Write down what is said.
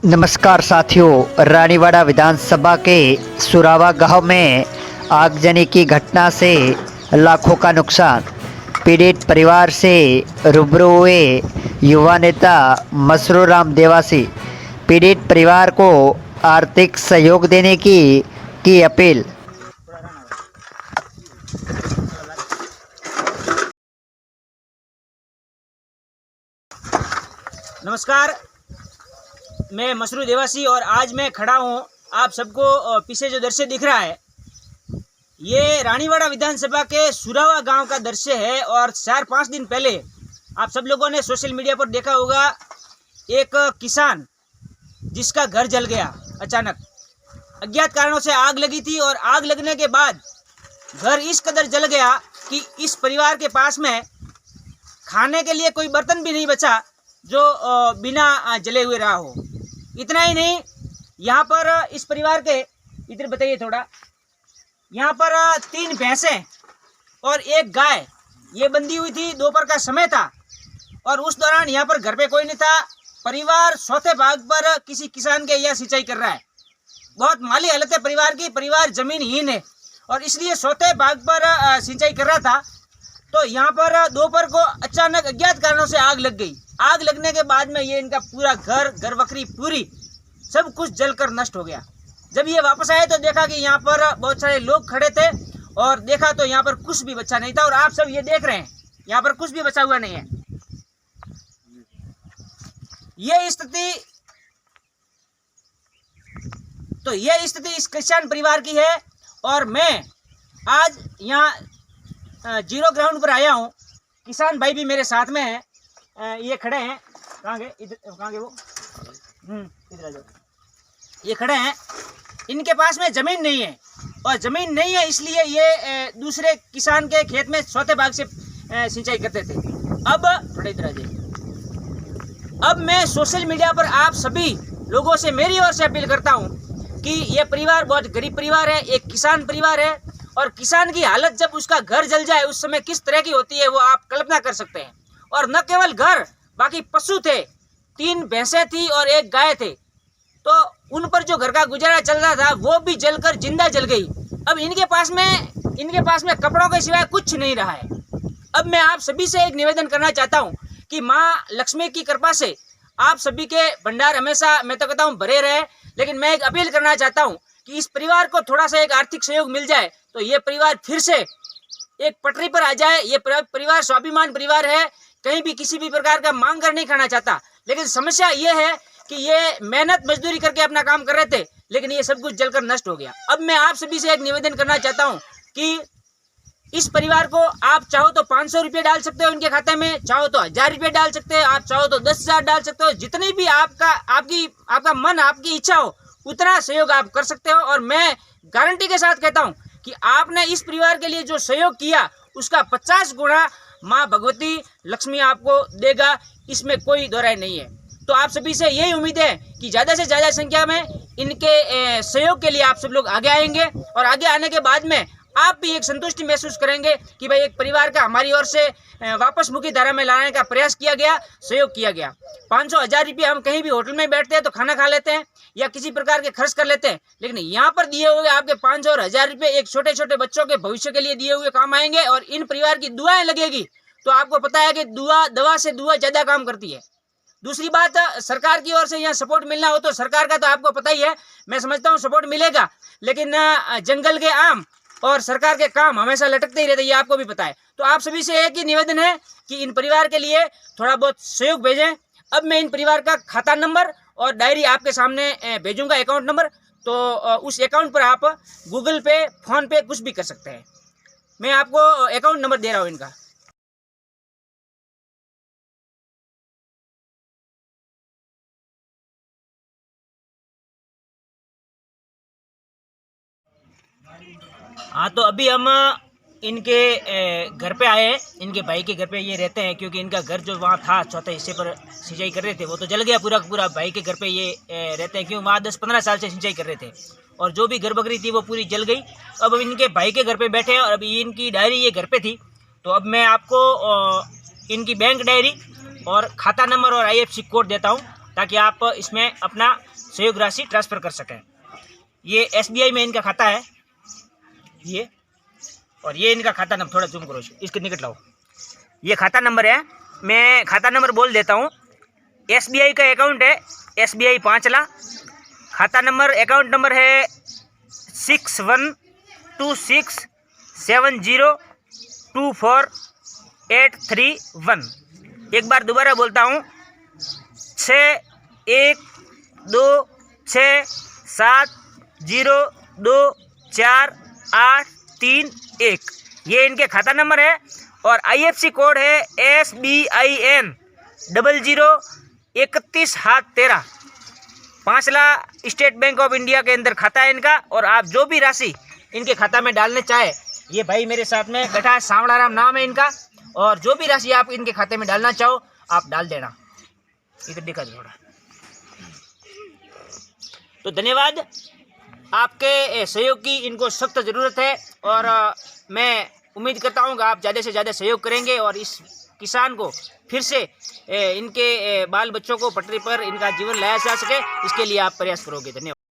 नमस्कार साथियों, रानीवाड़ा विधानसभा के सुरावा गांव में आगजनी की घटना से लाखों का नुकसान। पीड़ित परिवार से रूबरू हुए युवा नेता मसरूराम देवासी। पीड़ित परिवार को आर्थिक सहयोग देने की अपील। नमस्कार, मैं मसरूर देवासी और आज मैं खड़ा हूँ। आप सबको पीछे जो दृश्य दिख रहा है ये रानीवाड़ा विधानसभा के सुरावा गांव का दृश्य है। और 4-5 दिन पहले आप सब लोगों ने सोशल मीडिया पर देखा होगा, एक किसान जिसका घर जल गया। अचानक अज्ञात कारणों से आग लगी थी और आग लगने के बाद घर इस कदर जल गया कि इस परिवार के पास में खाने के लिए कोई बर्तन भी नहीं बचा जो बिना जले हुए रहा हो। इतना ही नहीं, यहाँ पर इस परिवार के, इधर बताइए थोड़ा, यहाँ पर 3 भैंसें और 1 गाय ये बंधी हुई थी। दोपहर का समय था और उस दौरान यहाँ पर घर पे कोई नहीं था। परिवार चौथे भाग पर किसी किसान के यहाँ सिंचाई कर रहा है। बहुत माली हालत है परिवार की, परिवार जमीनहीन है और इसलिए चौथे भाग पर सिंचाई कर रहा था। तो यहाँ पर दोपहर को अचानक अज्ञात कारणों से आग लग गई। आग लगने के बाद में ये इनका पूरा घर बकरी पूरी सब कुछ जलकर नष्ट हो गया। जब ये वापस आए तो देखा कि यहाँ पर बहुत सारे लोग खड़े थे और देखा तो यहाँ पर कुछ भी बचा नहीं था। और आप सब ये देख रहे हैं, यहाँ पर कुछ भी बचा हुआ नहीं है। ये स्थिति इस किसान परिवार की है। और मैं आज यहाँ जीरो ग्राउंड पर आया हूँ। किसान भाई भी मेरे साथ में हैं, ये खड़े हैं। कहाँ गए? इधर कहाँ गए वो? इधर आ जाओ। ये खड़े हैं, इनके पास में ज़मीन नहीं है और ज़मीन नहीं है इसलिए ये दूसरे किसान के खेत में चौथे भाग से सिंचाई करते थे। अब थोड़ा इधर आ जाइए। अब मैं सोशल मीडिया पर आप सभी लोगों से मेरी ओर से अपील करता हूँ कि ये परिवार बहुत गरीब परिवार है, एक किसान परिवार है। और किसान की हालत जब उसका घर जल जाए उस समय किस तरह की होती है वो आप कल्पना कर सकते हैं। और न केवल घर, बाकी पशु थे, 3 भैंसें थी और 1 गाय थे। तो उन पर जो घर का गुजारा चल रहा था वो भी जलकर जिंदा जल गई। अब इनके पास में कपड़ों के सिवाय कुछ नहीं रहा है। अब मैं आप सभी से एक निवेदन करना चाहता हूँ कि माँ लक्ष्मी की कृपा से आप सभी के भंडार हमेशा, मैं तो कहता हूँ, भरे रहे। लेकिन मैं एक अपील करना चाहता हूँ कि इस परिवार को थोड़ा सा एक आर्थिक सहयोग मिल जाए तो ये परिवार फिर से एक पटरी पर आ जाए। ये परिवार स्वाभिमान परिवार है, कहीं भी किसी भी प्रकार का मांग कर नहीं खाना चाहता। लेकिन समस्या ये है कि ये मेहनत मजदूरी करके अपना काम कर रहे थे, लेकिन ये सब कुछ जलकर नष्ट हो गया। अब मैं आप सभी से एक निवेदन करना चाहता हूँ कि इस परिवार को आप चाहो तो 500 रुपये डाल सकते हो इनके खाते में, चाहो तो 1000 रुपये डाल सकते हो, आप चाहो तो 10,000 डाल सकते हो। जितनी भी आपका मन, आपकी इच्छा हो उतना सहयोग आप कर सकते हो। और मैं गारंटी के साथ कहता हूँ कि आपने इस परिवार के लिए जो सहयोग किया उसका 50 गुना माँ भगवती लक्ष्मी आपको देगा, इसमें कोई दो राय नहीं है। तो आप सभी से यही उम्मीद है कि ज़्यादा से ज़्यादा संख्या में इनके सहयोग के लिए आप सब लोग आगे आएंगे। और आगे आने के बाद में आप भी एक संतुष्टि महसूस करेंगे कि भाई एक परिवार का हमारी ओर से वापस मुख्य धारा में लाने का प्रयास किया गया, सहयोग किया गया। 500-1000 रुपये हम कहीं भी होटल में बैठते हैं तो खाना खा लेते हैं या किसी प्रकार के खर्च कर लेते हैं, लेकिन यहाँ पर दिए हुए आपके 500 और 1000 रुपये एक छोटे छोटे बच्चों के भविष्य के लिए दिए हुए काम आएंगे। और इन परिवार की दुआएं लगेगी। तो आपको पता है कि दवा से दुआ ज़्यादा काम करती है। दूसरी बात, सरकार की ओर से यहाँ सपोर्ट मिलना हो तो सरकार का तो आपको पता ही है, मैं समझता हूँ सपोर्ट मिलेगा। लेकिन जंगल के आम और सरकार के काम हमेशा लटकते ही रहते, ये आपको भी पता है। तो आप सभी से एक ही निवेदन है कि इन परिवार के लिए थोड़ा बहुत सहयोग भेजें। अब मैं इन परिवार का खाता नंबर और डायरी आपके सामने भेजूंगा, अकाउंट नंबर। तो उस अकाउंट पर आप गूगल पे, फोन पे कुछ भी कर सकते हैं। मैं आपको अकाउंट नंबर दे रहा हूँ इनका। हाँ, तो अभी हम इनके घर पे आए। इनके भाई के घर पे ये रहते हैं क्योंकि इनका घर जो वहाँ था चौथे हिस्से पर सिंचाई कर रहे थे वो तो जल गया पूरा पूरा। भाई के घर पे ये रहते हैं क्योंकि वहाँ 10-15 साल से सिंचाई कर रहे थे और जो भी घर बकरी थी वो पूरी जल गई। अब इनके भाई के घर पे बैठे हैं और अभी इनकी डायरी ये घर पे थी। तो अब मैं आपको इनकी बैंक डायरी और खाता नंबर और IFSC कोड देता हूँ। ताकि आप इसमें अपना सहयोग राशि ट्रांसफ़र कर सकें। ये SBI में इनका खाता है ये, और ये इनका खाता नंबर, थोड़ा जूम करो इसके निकट लाओ, ये खाता नंबर है। मैं खाता नंबर बोल देता हूँ। SBI का अकाउंट है SBI पांचला, खाता नंबर अकाउंट नंबर है 612670248131। एक बार दोबारा बोलता हूँ, 612670248131। ये इनके खाता नंबर है और IFC कोड है SBIN 003113। Panchla state bank of India के अंदर खाता है इनका। और आप जो भी राशि इनके खाता में डालने चाहे, ये भाई मेरे साथ में बैठा है, सांवलाराम नाम है इनका, और जो भी राशि आप इनके खाते में डालना चाहो आप डाल देना। इधर दिखा दो थोड़ा। तो धन्यवाद, आपके सहयोग की इनको सख्त ज़रूरत है और मैं उम्मीद करता हूँ कि आप ज़्यादा से ज़्यादा सहयोग करेंगे और इस किसान को फिर से इनके बाल बच्चों को पटरी पर इनका जीवन लाया जा सके, इसके लिए आप प्रयास करोगे। धन्यवाद।